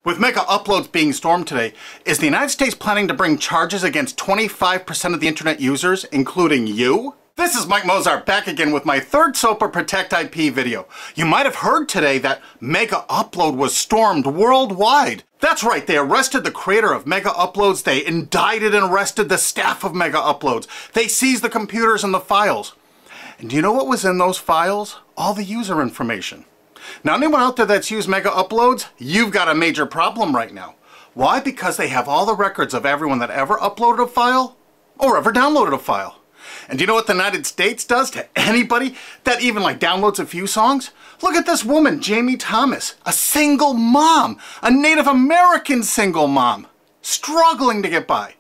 With MegaUploads being stormed today, is the United States planning to bring charges against 25% of the internet users, including you? This is Mike Mozart back again with my third SOPA Protect IP video. You might have heard today that MegaUpload was stormed worldwide. That's right, they arrested the creator of MegaUploads, they indicted and arrested the staff of MegaUploads, they seized the computers and the files. And do you know what was in those files? All the user information. Now, anyone out there that's used MegaUploads, you've got a major problem right now. Why? Because they have all the records of everyone that ever uploaded a file or ever downloaded a file. And do you know what the United States does to anybody that even downloads a few songs? Look at this woman, Jamie Thomas, a single mom, a Native American single mom, struggling to get by.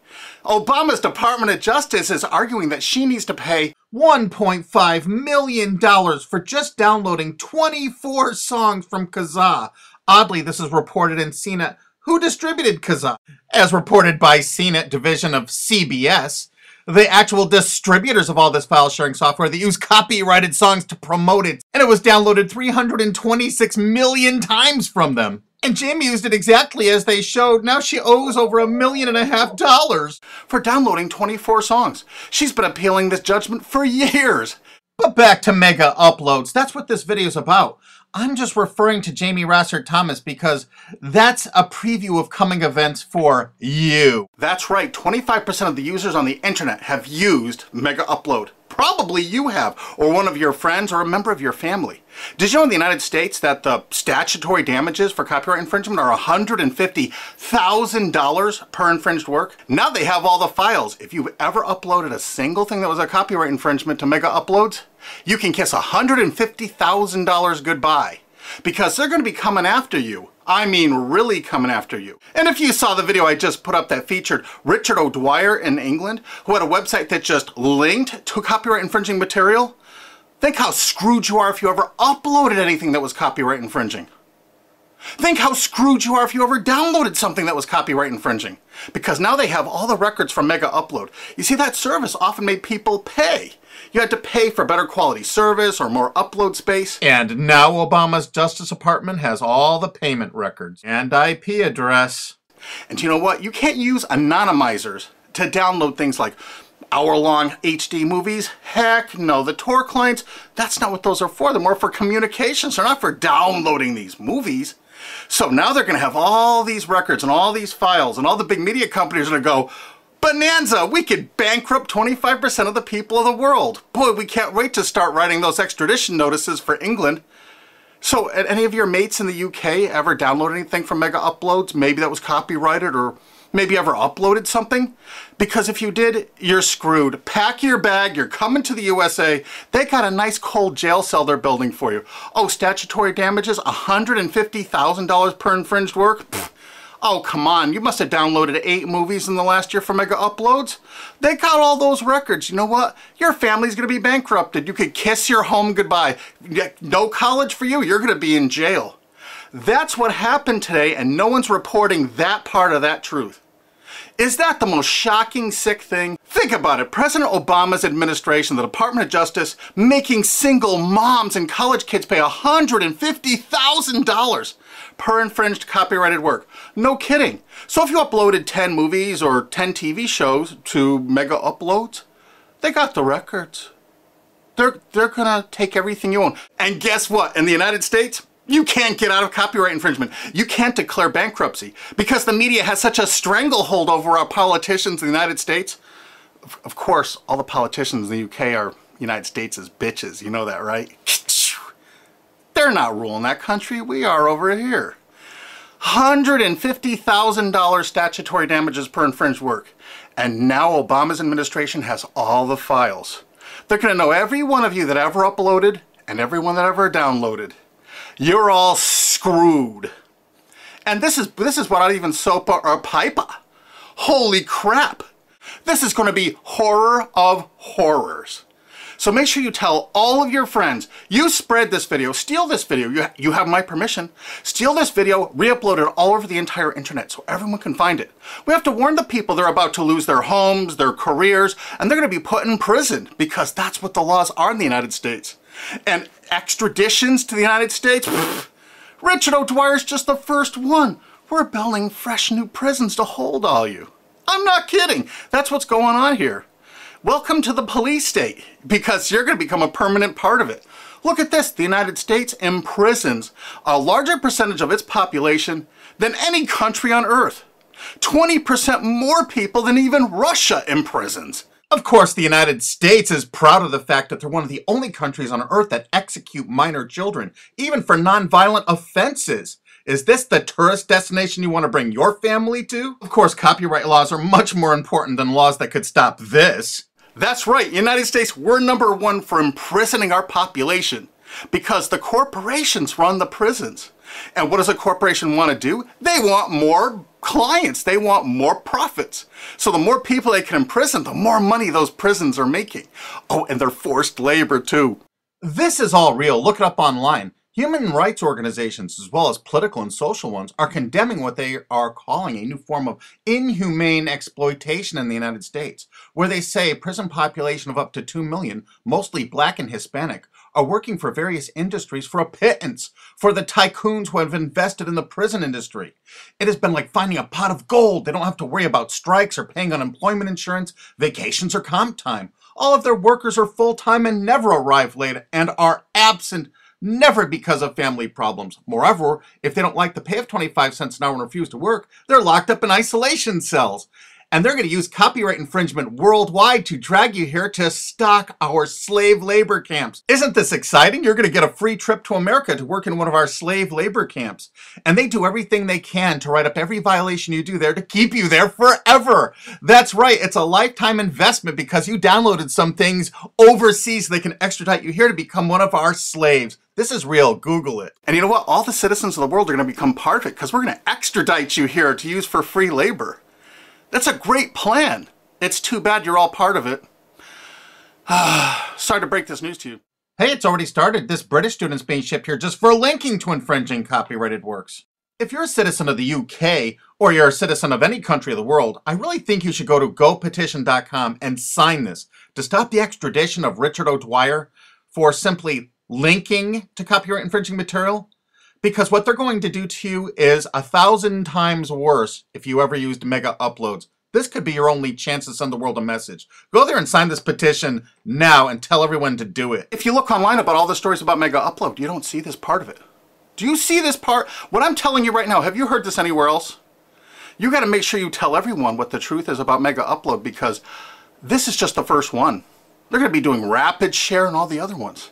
Obama's Department of Justice is arguing that she needs to pay $1.5 million for just downloading 24 songs from Kazaa. Oddly, this is reported in CNET. Who distributed Kazaa? As reported by CNET division of CBS, the actual distributors of all this file sharing software that use copyrighted songs to promote it. And it was downloaded 326 million times from them. And Jamie used it exactly as they showed. Now she owes over $1.5 million for downloading 24 songs. She's been appealing this judgment for years. But back to MegaUploads. That's what this video is about. I'm just referring to Jamie Thomas because that's a preview of coming events for you. That's right, 25% of the users on the internet have used MegaUpload. Probably you have, or one of your friends, or a member of your family. Did you know in the United States that the statutory damages for copyright infringement are $150,000 per infringed work? Now they have all the files. If you've ever uploaded a single thing that was a copyright infringement to MegaUploads, you can kiss $150,000 goodbye. Because they're going to be coming after you. I mean, really coming after you. And if you saw the video I just put up that featured Richard O'Dwyer in England, who had a website that just linked to copyright infringing material, think how screwed you are if you ever uploaded anything that was copyright infringing. Think how screwed you are if you ever downloaded something that was copyright infringing. Because now they have all the records from MegaUpload. You see, that service often made people pay. You had to pay for better quality service or more upload space. And now Obama's Justice Department has all the payment records and IP address. And you know what? You can't use anonymizers to download things like hour-long HD movies. Heck no, the Tor clients, that's not what those are for. They're more for communications. They're not for downloading these movies. So now they're going to have all these records and all these files, and all the big media companies are going to go, bonanza, we could bankrupt 25% of the people of the world. Boy, we can't wait to start writing those extradition notices for England. So, any of your mates in the UK ever download anything from MegaUploads? Maybe that was copyrighted, or maybe ever uploaded something? Because if you did, you're screwed. Pack your bag, you're coming to the USA. They got a nice cold jail cell they're building for you. Oh, statutory damages, $150,000 per infringed work? Pfft. Oh, come on, you must have downloaded 8 movies in the last year for MegaUploads. They got all those records. You know what? Your family's going to be bankrupted. You could kiss your home goodbye. No college for you. You're going to be in jail. That's what happened today, and no one's reporting that part of that truth. Is that the most shocking, sick thing? Think about it. President Obama's administration, the Department of Justice, making single moms and college kids pay $150,000 per infringed copyrighted work. No kidding. So if you uploaded 10 movies or 10 TV shows to MegaUploads, they got the records. They're gonna take everything you own. And guess what? In the United States, you can't get out of copyright infringement. You can't declare bankruptcy because the media has such a stranglehold over our politicians in the United States. Of course, all the politicians in the UK are United States' bitches. You know that, right? They're not ruling that country. We are over here. $150,000 statutory damages per infringed work. And now Obama's administration has all the files. They're going to know every one of you that ever uploaded and everyone that ever downloaded. You're all screwed. And this is without even SOPA or PIPA. Holy crap. This is going to be horror of horrors. So make sure you tell all of your friends, you spread this video, steal this video, you have my permission, steal this video, re-upload it all over the entire internet so everyone can find it. We have to warn the people they're about to lose their homes, their careers, and they're going to be put in prison because that's what the laws are in the United States. And extraditions to the United States? Pfft, Richard O'Dwyer's just the first one. We're building fresh new prisons to hold all you. I'm not kidding. That's what's going on here. Welcome to the police state, because you're going to become a permanent part of it. Look at this. The United States imprisons a larger percentage of its population than any country on earth. 20% more people than even Russia imprisons. Of course, the United States is proud of the fact that they're one of the only countries on earth that execute minor children, even for nonviolent offenses. Is this the tourist destination you want to bring your family to? Of course, copyright laws are much more important than laws that could stop this. That's right, United States, we're #1 for imprisoning our population because the corporations run the prisons. And what does a corporation want to do? They want more clients. They want more profits. So the more people they can imprison, the more money those prisons are making. Oh, and they're forced labor too. This is all real. Look it up online. Human rights organizations, as well as political and social ones, are condemning what they are calling a new form of inhumane exploitation in the United States, where they say a prison population of up to 2 million, mostly black and Hispanic, are working for various industries for a pittance for the tycoons who have invested in the prison industry. It has been like finding a pot of gold. They don't have to worry about strikes or paying unemployment insurance, vacations, or comp time. All of their workers are full-time and never arrive late and are absent, never because of family problems. Moreover, if they don't like the pay of 25 cents an hour and refuse to work, they're locked up in isolation cells. And they're going to use copyright infringement worldwide to drag you here to stock our slave labor camps. Isn't this exciting? You're going to get a free trip to America to work in one of our slave labor camps. And they do everything they can to write up every violation you do there to keep you there forever. That's right. It's a lifetime investment because you downloaded some things overseas so they can extradite you here to become one of our slaves. This is real. Google it. And you know what? All the citizens of the world are going to become part of it because we're going to extradite you here to use for free labor. That's a great plan. It's too bad you're all part of it. Sorry to break this news to you. Hey, it's already started. This British student's being shipped here just for linking to infringing copyrighted works. If you're a citizen of the UK, or you're a citizen of any country of the world, I really think you should go to gopetition.com and sign this to stop the extradition of Richard O'Dwyer for simply linking to copyright infringing material. Because what they're going to do to you is 1,000 times worse if you ever used MegaUploads. This could be your only chance to send the world a message. Go there and sign this petition now and tell everyone to do it. If you look online about all the stories about MegaUpload, you don't see this part of it. Do you see this part? What I'm telling you right now, have you heard this anywhere else? You got to make sure you tell everyone what the truth is about MegaUpload because this is just the first one. They're going to be doing rapid share and all the other ones.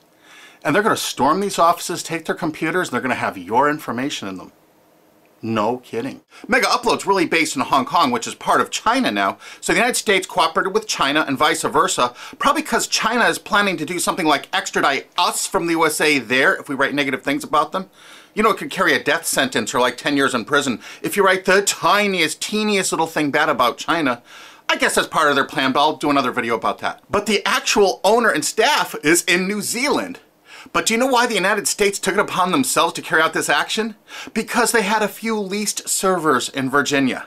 And they're going to storm these offices, take their computers, and they're going to have your information in them. No kidding. MegaUpload's really based in Hong Kong, which is part of China now. So the United States cooperated with China and vice versa, probably because China is planning to do something like extradite us from the USA there if we write negative things about them. You know, it could carry a death sentence or like 10 years in prison if you write the tiniest, teeniest little thing bad about China. I guess that's part of their plan, but I'll do another video about that. But the actual owner and staff is in New Zealand. But do you know why the United States took it upon themselves to carry out this action? Because they had a few leased servers in Virginia.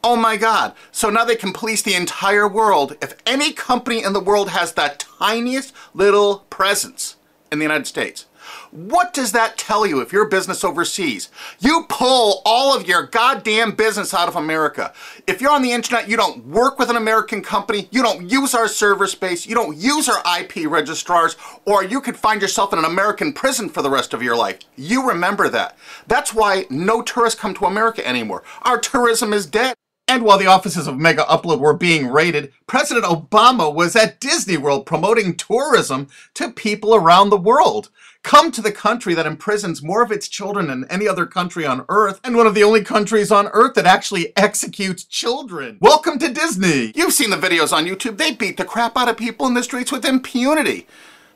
Oh my God. So now they can police the entire world. If any company in the world has that tiniest little presence in the United States, what does that tell you if you're a business overseas? You pull all of your goddamn business out of America. If you're on the internet, you don't work with an American company, you don't use our server space, you don't use our IP registrars, or you could find yourself in an American prison for the rest of your life. You remember that. That's why no tourists come to America anymore. Our tourism is dead. And while the offices of MegaUpload were being raided, President Obama was at Disney World promoting tourism to people around the world. Come to the country that imprisons more of its children than any other country on Earth, and one of the only countries on Earth that actually executes children. Welcome to Disney. You've seen the videos on YouTube. They beat the crap out of people in the streets with impunity.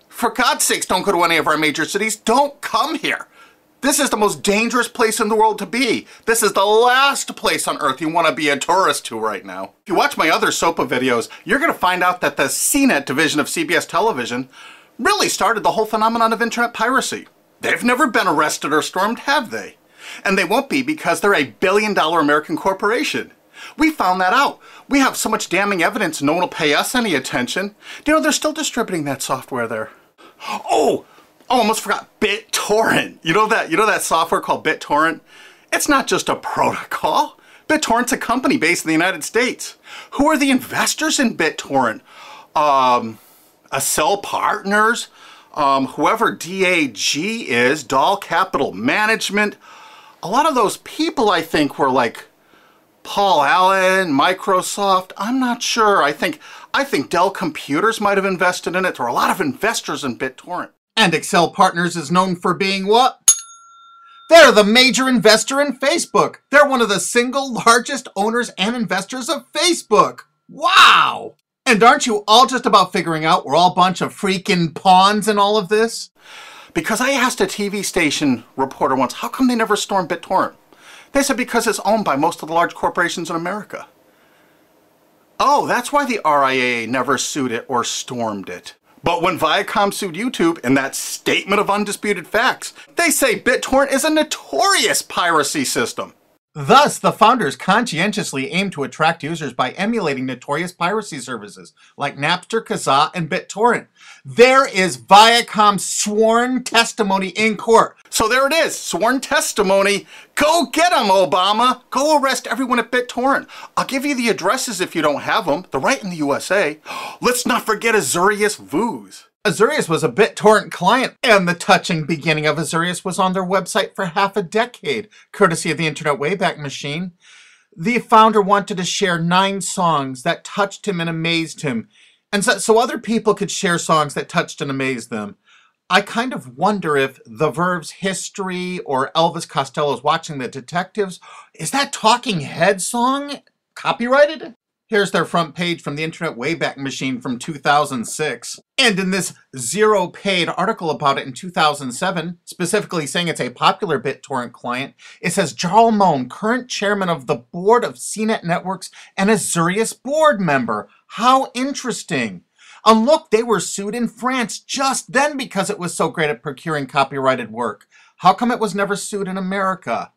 For God's sakes, don't go to any of our major cities. Don't come here. This is the most dangerous place in the world to be. This is the last place on Earth you want to be a tourist to right now. If you watch my other SOPA videos, you're going to find out that the CNET division of CBS television really started the whole phenomenon of internet piracy. They've never been arrested or stormed, have they? And they won't be because they're a billion-dollar American corporation. We found that out. We have so much damning evidence no one will pay us any attention. Do you know they're still distributing that software there? Oh, almost forgot BitTorrent. You know that software called BitTorrent? It's not just a protocol. BitTorrent's a company based in the United States. Who are the investors in BitTorrent? Accel Partners, whoever DAG is, Doll Capital Management. A lot of those people, I think, were like Paul Allen, Microsoft. I'm not sure. I think Dell Computers might have invested in it. There are a lot of investors in BitTorrent. And Accel Partners is known for being what? They're the major investor in Facebook. They're one of the single largest owners and investors of Facebook. Wow! And aren't you all just about figuring out we're all a bunch of freaking pawns in all of this? Because I asked a TV station reporter once, how come they never stormed BitTorrent? They said because it's owned by most of the large corporations in America. Oh, that's why the RIAA never sued it or stormed it. But when Viacom sued YouTube in that statement of undisputed facts, they say BitTorrent is a notorious piracy system. Thus, the founders conscientiously aim to attract users by emulating notorious piracy services like Napster, Kazaa, and BitTorrent. There is Viacom's sworn testimony in court. So there it is, sworn testimony. Go get them, Obama. Go arrest everyone at BitTorrent. I'll give you the addresses if you don't have them. They're right in the USA. Let's not forget Azurius Vooz. Azurius was a BitTorrent client, and the touching beginning of Azurius was on their website for half a decade, courtesy of the Internet Wayback Machine. The founder wanted to share 9 songs that touched him and amazed him, and so other people could share songs that touched and amazed them. I kind of wonder if The Verve's History or Elvis Costello's Watching the Detectives, is that Talking Heads song copyrighted? Here's their front page from the Internet Wayback Machine from 2006. And in this zero-paid article about it in 2007, specifically saying it's a popular BitTorrent client, it says, Jarl Moan, current chairman of the board of CNET Networks and Azurius board member. How interesting. And look, they were sued in France just then because it was so great at procuring copyrighted work. How come it was never sued in America?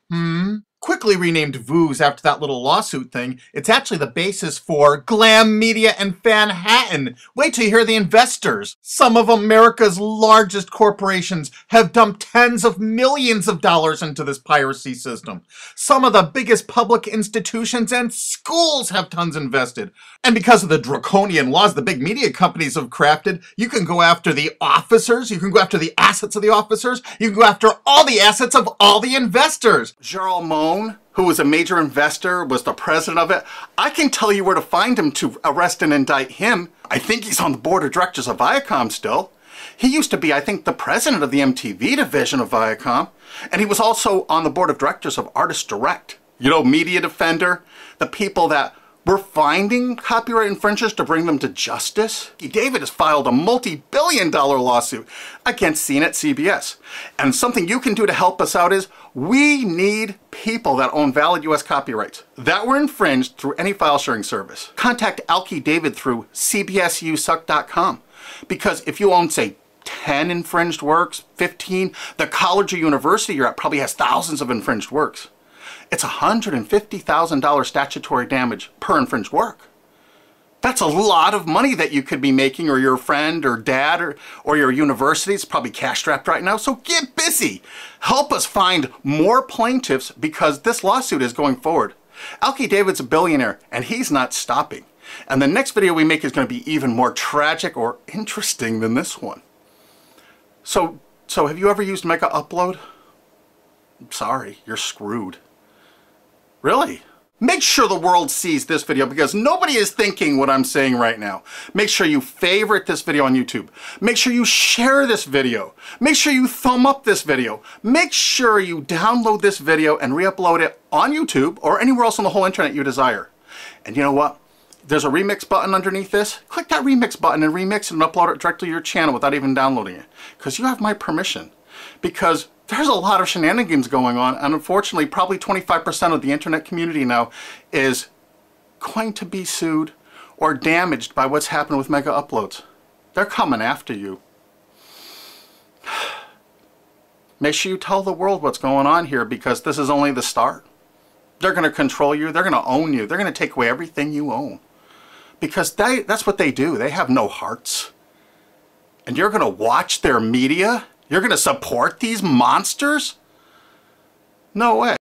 Quickly renamed Vooz after that little lawsuit thing, it's actually the basis for Glam Media and Fanhattan. Wait till you hear the investors. Some of America's largest corporations have dumped tens of millions of dollars into this piracy system. Some of the biggest public institutions and schools have tons invested. And because of the draconian laws the big media companies have crafted, you can go after the officers, you can go after the assets of the officers, you can go after all the assets of all the investors. Jarl Moan, who was a major investor, was the president of it. I can tell you where to find him to arrest and indict him. I think he's on the board of directors of Viacom still. He used to be, I think, the president of the MTV division of Viacom. And he was also on the board of directors of Artist Direct. You know, Media Defender, the people that were finding copyright infringers to bring them to justice. David has filed a multi-billion-dollar lawsuit against CNET CBS. And something you can do to help us out is we need people that own valid US copyrights that were infringed through any file sharing service. Contact Alki David through cbsusuck.com, because if you own, say, 10 infringed works, 15, the college or university you're at probably has thousands of infringed works. It's $150,000 statutory damage per infringed work. That's a lot of money that you could be making, or your friend or dad or your university is probably cash-strapped right now. So get busy. Help us find more plaintiffs because this lawsuit is going forward. Alki David's a billionaire and he's not stopping. And the next video we make is going to be even more tragic or interesting than this one. So have you ever used MegaUpload? I'm sorry, you're screwed. Really? Make sure the world sees this video because nobody is thinking what I'm saying right now. Make sure you favorite this video on YouTube. Make sure you share this video. Make sure you thumb up this video. Make sure you download this video and re-upload it on YouTube or anywhere else on the whole internet you desire. And you know what? There's a remix button underneath this. Click that remix button and remix it and upload it directly to your channel without even downloading it. Because you have my permission. Because there's a lot of shenanigans going on, and unfortunately probably 25% of the internet community now is going to be sued or damaged by what's happened with MegaUploads. They're coming after you. Make sure you tell the world what's going on here because this is only the start. They're going to control you, they're going to own you, they're going to take away everything you own. Because that's what they do, they have no hearts. And you're going to watch their media? You're going to support these monsters? No way.